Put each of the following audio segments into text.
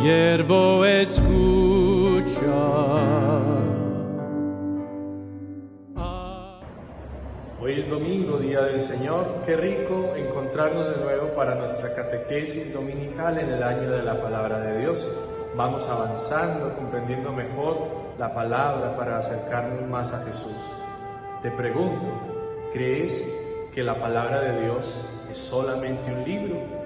siervo escucha. Hoy es domingo, día del Señor. Qué rico encontrarnos de nuevo para nuestra catequesis dominical en el año de la Palabra de Dios. Vamos avanzando, comprendiendo mejor la palabra para acercarnos más a Jesús. Te pregunto, ¿crees que la palabra de Dios es solamente un libro?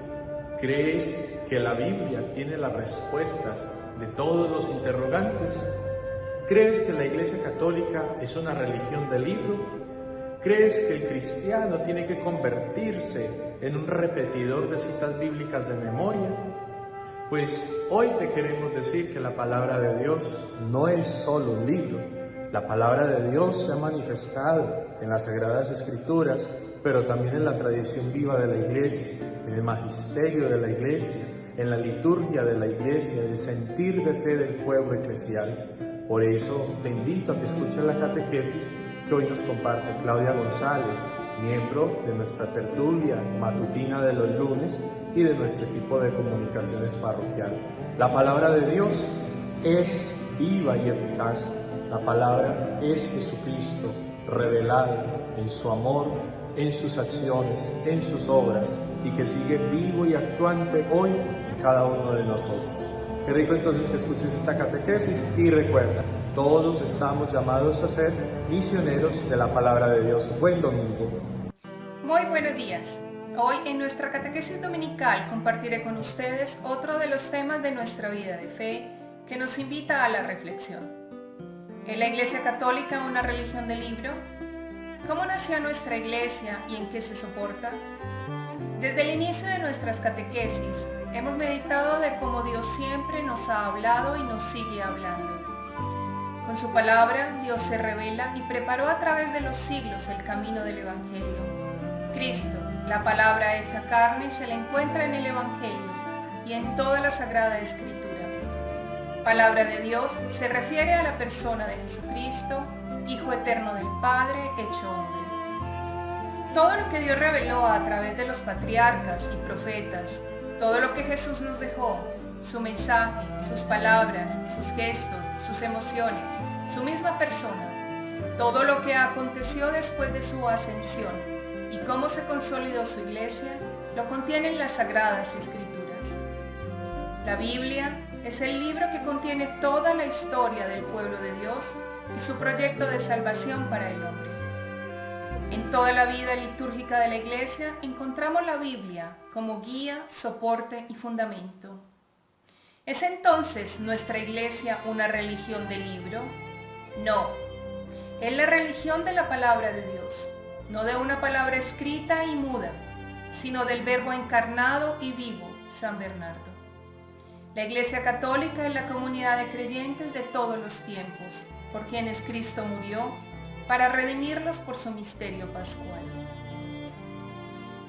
¿Crees que la Biblia tiene las respuestas de todos los interrogantes? ¿Crees que la Iglesia Católica es una religión de libro? ¿Crees que el cristiano tiene que convertirse en un repetidor de citas bíblicas de memoria? Pues hoy te queremos decir que la palabra de Dios no es solo un libro. La palabra de Dios se ha manifestado en las Sagradas Escrituras, pero también en la tradición viva de la Iglesia, en el magisterio de la Iglesia, en la liturgia de la Iglesia, en el sentir de fe del pueblo eclesial. Por eso te invito a que escuches la catequesis que hoy nos comparte Claudia González, miembro de nuestra tertulia matutina de los lunes y de nuestro equipo de comunicaciones parroquial. La palabra de Dios es viva y eficaz. La palabra es Jesucristo revelado en su amor, en sus acciones, en sus obras, y que sigue vivo y actuante hoy en cada uno de nosotros. Qué rico entonces que escuches esta catequesis y recuerda, todos estamos llamados a ser misioneros de la palabra de Dios. Buen domingo. Muy buenos días. Hoy en nuestra catequesis dominical compartiré con ustedes otro de los temas de nuestra vida de fe que nos invita a la reflexión. ¿Es la Iglesia Católica una religión de libro? ¿Cómo nació nuestra Iglesia y en qué se soporta? Desde el inicio de nuestras catequesis hemos meditado de cómo Dios siempre nos ha hablado y nos sigue hablando. Con su palabra, Dios se revela y preparó a través de los siglos el camino del Evangelio. Cristo, la palabra hecha carne, se le encuentra en el Evangelio y en toda la Sagrada Escritura. Palabra de Dios se refiere a la persona de Jesucristo, Hijo eterno del Padre, hecho hombre. Todo lo que Dios reveló a través de los patriarcas y profetas, todo lo que Jesús nos dejó, su mensaje, sus palabras, sus gestos, sus emociones, su misma persona, todo lo que aconteció después de su ascensión y cómo se consolidó su iglesia, lo contienen las Sagradas Escrituras. La Biblia es el libro que contiene toda la historia del pueblo de Dios y su proyecto de salvación para el hombre. En toda la vida litúrgica de la Iglesia encontramos la Biblia como guía, soporte y fundamento. ¿Es entonces nuestra Iglesia una religión de libro? No, es la religión de la palabra de Dios, no de una palabra escrita y muda, sino del Verbo encarnado y vivo, San Bernardo. La Iglesia Católica es la comunidad de creyentes de todos los tiempos, por quienes Cristo murió, para redimirlos por su misterio pascual.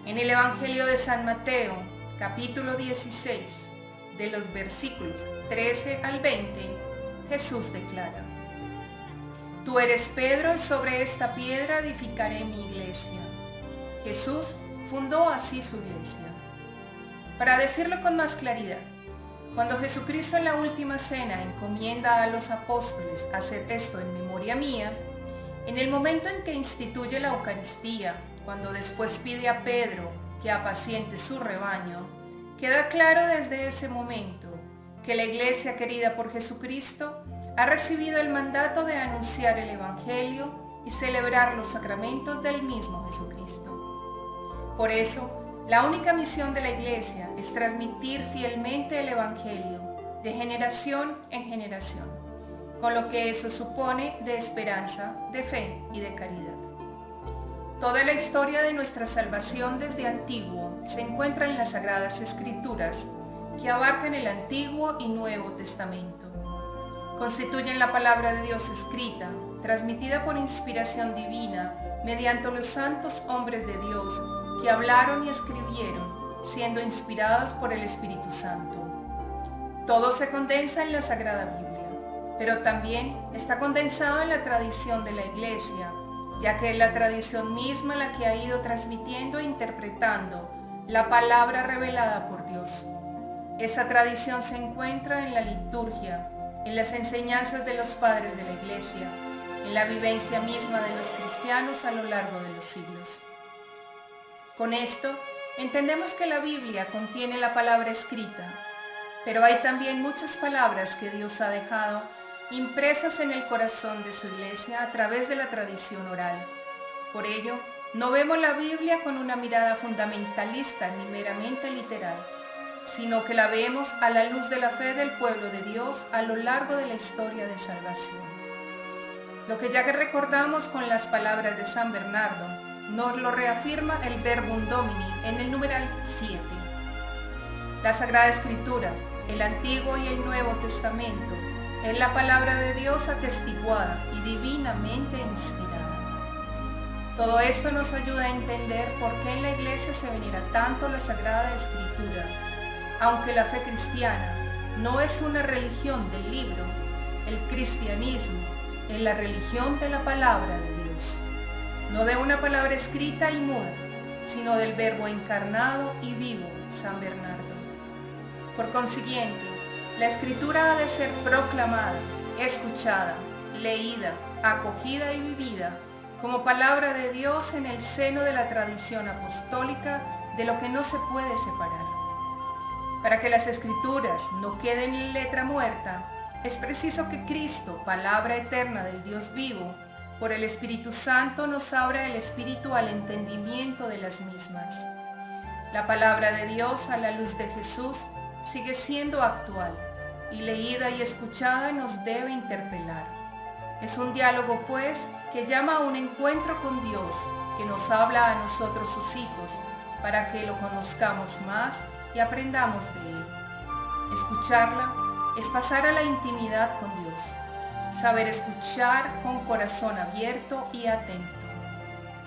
En el Evangelio de San Mateo, capítulo 16, de los versículos 13 al 20, Jesús declara: Tú eres Pedro y sobre esta piedra edificaré mi iglesia. Jesús fundó así su iglesia. Para decirlo con más claridad, cuando Jesucristo en la última cena encomienda a los apóstoles hacer esto en memoria mía, en el momento en que instituye la Eucaristía, cuando después pide a Pedro que apaciente su rebaño, queda claro desde ese momento que la Iglesia querida por Jesucristo ha recibido el mandato de anunciar el Evangelio y celebrar los sacramentos del mismo Jesucristo. Por eso, la única misión de la Iglesia es transmitir fielmente el Evangelio de generación en generación, con lo que eso supone de esperanza, de fe y de caridad. Toda la historia de nuestra salvación desde antiguo se encuentra en las Sagradas Escrituras, que abarcan el Antiguo y Nuevo Testamento. Constituyen la palabra de Dios escrita, transmitida por inspiración divina, mediante los santos hombres de Dios que hablaron y escribieron, siendo inspirados por el Espíritu Santo. Todo se condensa en la Sagrada Biblia, pero también está condensado en la tradición de la Iglesia, ya que es la tradición misma la que ha ido transmitiendo e interpretando la palabra revelada por Dios. Esa tradición se encuentra en la liturgia, en las enseñanzas de los padres de la Iglesia, en la vivencia misma de los cristianos a lo largo de los siglos. Con esto, entendemos que la Biblia contiene la palabra escrita, pero hay también muchas palabras que Dios ha dejado impresas en el corazón de su Iglesia a través de la tradición oral. Por ello, no vemos la Biblia con una mirada fundamentalista ni meramente literal, sino que la vemos a la luz de la fe del pueblo de Dios a lo largo de la historia de salvación. Lo que ya que recordamos con las palabras de San Bernardo, nos lo reafirma el Verbum Domini en el numeral 7. La Sagrada Escritura, el Antiguo y el Nuevo Testamento, es la palabra de Dios atestiguada y divinamente inspirada. Todo esto nos ayuda a entender por qué en la Iglesia se venera tanto la Sagrada Escritura. Aunque la fe cristiana no es una religión del libro, el cristianismo es la religión de la palabra de Dios. No de una palabra escrita y muda, sino del Verbo encarnado y vivo, San Bernardo. Por consiguiente, la Escritura ha de ser proclamada, escuchada, leída, acogida y vivida como palabra de Dios en el seno de la tradición apostólica, de lo que no se puede separar. Para que las Escrituras no queden en letra muerta, es preciso que Cristo, palabra eterna del Dios vivo, por el Espíritu Santo nos abra el espíritu al entendimiento de las mismas. La palabra de Dios a la luz de Jesús sigue siendo actual y leída y escuchada nos debe interpelar. Es un diálogo, pues, que llama a un encuentro con Dios, que nos habla a nosotros sus hijos, para que lo conozcamos más y aprendamos de él. Escucharla es pasar a la intimidad con Dios, saber escuchar con corazón abierto y atento.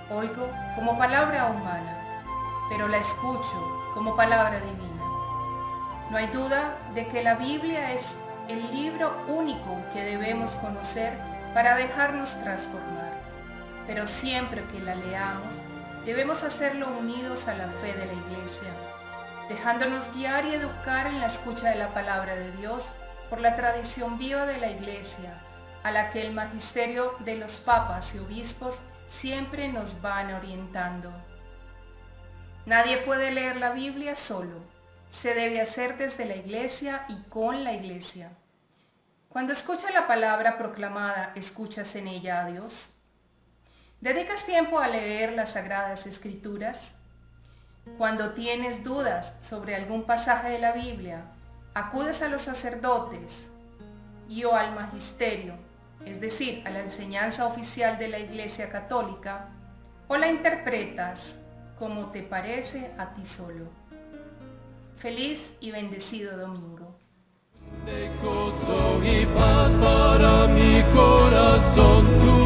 Oigo como palabra humana, pero la escucho como palabra divina. No hay duda de que la Biblia es el libro único que debemos conocer para dejarnos transformar, pero siempre que la leamos, debemos hacerlo unidos a la fe de la Iglesia, dejándonos guiar y educar en la escucha de la palabra de Dios por la tradición viva de la Iglesia, a la que el magisterio de los papas y obispos siempre nos van orientando. Nadie puede leer la Biblia solo, se debe hacer desde la Iglesia y con la Iglesia. Cuando escuchas la palabra proclamada, ¿escuchas en ella a Dios? ¿Dedicas tiempo a leer las Sagradas Escrituras? Cuando tienes dudas sobre algún pasaje de la Biblia, acudes a los sacerdotes y o al magisterio, es decir, a la enseñanza oficial de la Iglesia Católica, o la interpretas como te parece a ti solo. Feliz y bendecido domingo. De gozo y paz para mi corazón.